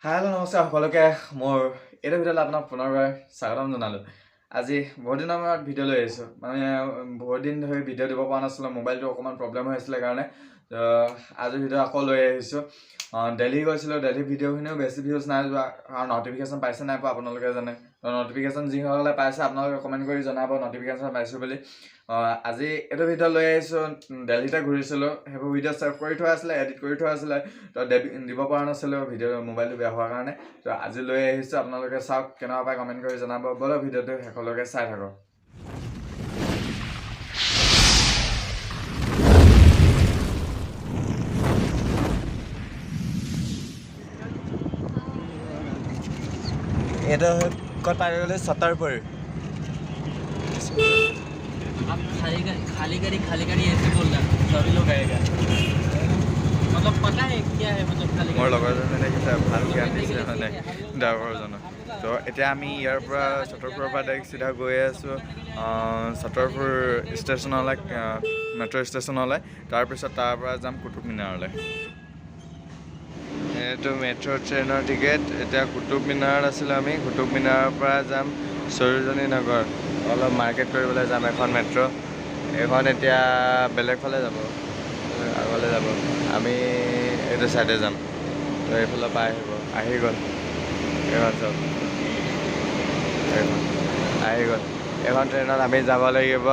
Hello' নমস্কাৰ সকলোকে মোৰ এইটো ভিডিঅ'লৈ আপোনাক পুনৰবাৰ স্বাগতম জনালোঁ। আজি বহুত দিনৰ মূৰত ভিডিঅ' লৈ আহিছোঁ। বহুত দিন ধৰি ভিডিঅ' দিব পৰা নাছিলোঁ, মোবাইলটো অকণমান প্ৰব্লেম হৈ আছিলে কাৰণে আজি ভিডিঅ' আকৌ লৈ আহিছোঁ। দিল্লী গৈছিলোঁ, দিল্লী ভিডিঅ'খিনিও বেছি ভিউজ নাই যোৱা কাৰণ নটিফিকেশ্যন পাইছে নাই পোৱা আপোনালোকে জানে। নটিফিকেশ্যন যিসকলে পাইছে আপোনালোকে কমেণ্ট কৰি জনাব নটিফিকেশ্যন পাইছোঁ বুলি। আজি এইটো ভিডিঅ' লৈ আহিছোঁ। দিল্লীতে ঘূৰিছিলোঁ, সেইবোৰ ভিডিঅ' ছেভ কৰি থোৱা আছিলে, এডিট কৰি থোৱা আছিলে, তো দিব পৰা নাছিলোঁ ভিডিঅ' মোবাইলটো বেয়া হোৱাৰ কাৰণে। তো আজি লৈ আহিছোঁ, আপোনালোকে চাওক কেনেকুৱা পাই কমেণ্ট কৰি জনাব। ব'লক ভিডিঅ'টো শেষলৈকে চাই থাকক। এইটো ক'ত পাই গ'লে ছটাৰপুৰ। आप खाली गाड़ी ऐसे बोल रहा सभी लोग आएगा मतलब पता है क्या है मतलब खाली মোৰ লগৰজনে দেখিছে ভাল জ্ঞান দিছে মানে ড্ৰাইভাৰজনক। তো এতিয়া আমি ইয়াৰ পৰা ছটাৰপুৰৰ পৰা ডাইৰেক্ট চিধা গৈ আছোঁ ছটাৰপুৰ ষ্টেচনলৈ, মেট্ৰ' ষ্টেচনলৈ। তাৰপিছত তাৰ পৰা যাম কুটুব মিনাৰলৈ। এইটো মেট্ৰ' ট্ৰেইনৰ টিকেট। এতিয়া কুটুব মিনাৰত আছিলোঁ আমি, কুটুব মিনাৰৰ পৰা যাম সৰোজনী নগৰ। অলপ মাৰ্কেট কৰিবলৈ যাম এখন মেট্ৰ'। এইখন এতিয়া বেলেগ ফালে যাব, আগলৈ যাব। আমি এইটো ছাইডে যাম, তো এইফালৰ পৰা আহি গ'ল। এইখন চাওক, এইখন আহি গ'ল। এইখন ট্ৰেইনত আমি যাব লাগিব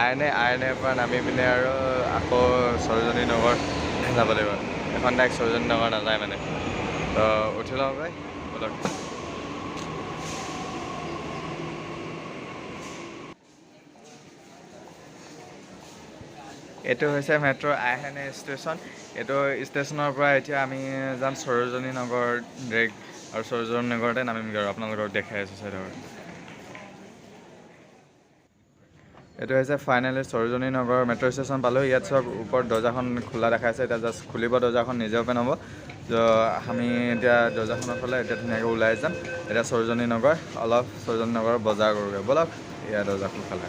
আইনেৰ পৰা নামি পিনে আৰু আকৌ সৰোজনী নগৰ যাব লাগিব। এখন ডাইৰেক্ট সৰোজনী নগৰ নাযায় মানে। তো উঠি লওঁ গৈ, ব'লক। এইটো হৈছে মেট্ৰ' আইহানে ষ্টেচন। এইটো ষ্টেচনৰ পৰা এতিয়া আমি যাম সৰোজনী নগৰ ডাইৰেক্ট, আৰু সৰোজনী নগৰতে নামিমগৈ আৰু আপোনালোকক দেখাই আছোঁ চাই থাকক। এইটো হৈছে ফাইনেলি সৰোজনী নগৰ মেট্ৰ' ষ্টেচন পালোঁ। ইয়াত চব ওপৰত দৰ্জাখন খোলা দেখাইছে, এতিয়া জাষ্ট খুলিব দৰ্জাখন, নিজে অ'পেন হ'ব। তো আমি এতিয়া দৰ্জাখনৰ ফালে এতিয়া ধুনীয়াকৈ ওলাই যাম। এতিয়া সৰোজনী নগৰ, অলপ সৰোজনী নগৰৰ বজাৰ কৰোঁগৈ, ব'লক। এয়া দৰ্জাখন ফালে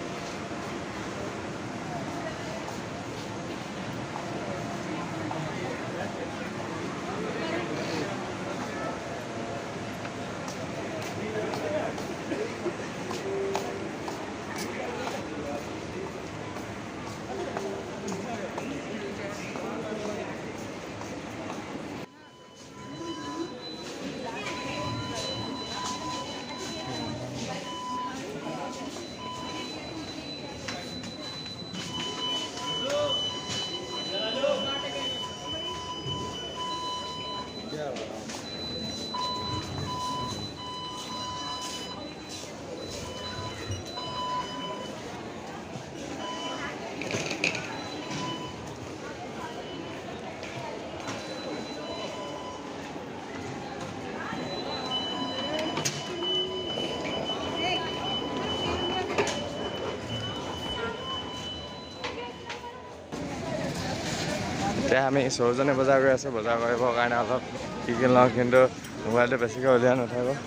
এতিয়া আমি সৰোজনী বজাৰ কৰি আছোঁ। বজাৰ কৰিবৰ কাৰণে অলপ কি লওঁ, কিন্তু মোবাইলটো বেছিকৈ উলিয়াই নাথাকোঁ।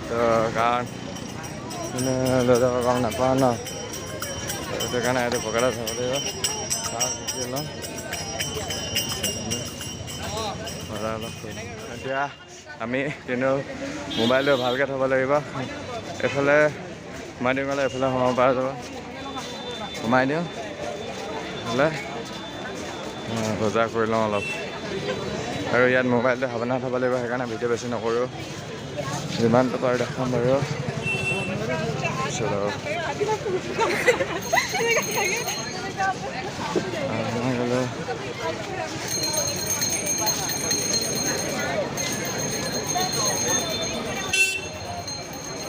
তো কাৰণ লৈ যাব গম নাপাওঁ ন, সেইটো কাৰণে এইটো পকেটত থ'ব লাগিব। কি লওঁ বজাৰ অলপ এতিয়া আমি কিন্তু মোবাইলটো ভালকৈ থ'ব লাগিব। এইফালে সোমাই দিওঁ গ'লে এইফালে সোমাব পৰা যাব, সোমাই দিওঁ হ'লে বজাৰ কৰি লওঁ অলপ। আৰু ইয়াত মোবাইলটো সাৱধানে থ'ব লাগিব, সেইকাৰণে ভিডিঅ' বেছি নকৰোঁ, যিমানটো পাৰোঁ দেখাম বাৰু। গ'লোঁ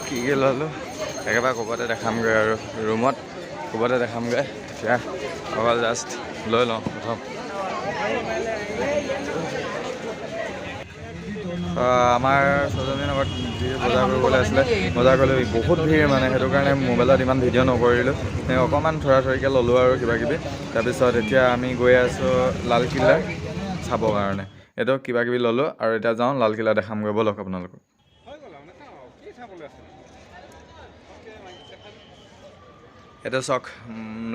কি ল'লোঁ একেবাৰে ক'ৰবাতে দেখামগৈ, আৰু ৰুমত ক'ৰবাতে দেখামগৈ। এতিয়া অকল জাষ্ট লৈ লওঁ প্ৰথম। আমাৰ সৰোজনী নগৰত যি বজাৰ কৰিবলৈ আছিলে, বজাৰ কৰিলোঁ বহুত ভিৰ মানে, সেইটো কাৰণে মোবাইলত ইমান ভিডিঅ' নকৰিলোঁ। অকণমান থৰা থৰিকৈ ল'লোঁ আৰু কিবাকিবি। তাৰপিছত এতিয়া আমি গৈ আছোঁ লালকিল্লা চাবৰ কাৰণে। এইটো কিবাকিবি ল'লোঁ আৰু এতিয়া যাওঁ লালকিল্লা দেখামগৈ, ব'লক আপোনালোকক। এইটো চাওক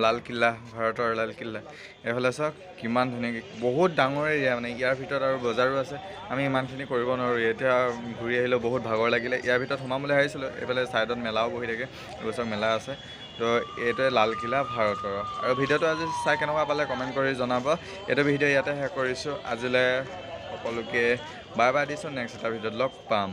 লালকিল্লা, ভাৰতৰ লালকিল্লা। এইফালে চাওক কিমান ধুনীয়াকৈ, বহুত ডাঙৰ এৰিয়া মানে, ইয়াৰ ভিতৰত আৰু বজাৰো আছে। আমি ইমানখিনি কৰিব নোৱাৰোঁ। এতিয়া ঘূৰি আহিলেও বহুত ভাগৰ লাগিলে। ইয়াৰ ভিতৰত সোমাম বুলি ভাবিছিলোঁ। এইফালে ছাইডত মেলাও বহি থাকে, এইবোৰ চাওক মেলা আছে। তো এইটোৱে লালকিল্লা ভাৰতৰ। আৰু ভিডিঅ'টো আজি চাই কেনেকুৱা পালে কমেণ্ট কৰি জনাব। এইটো ভিডিঅ' ইয়াতে শেষ কৰিছোঁ। আজিলৈ সকলোকে বাই বাই দিছোঁ। নেক্সট এটা ভিডিঅ'ত লগ পাম।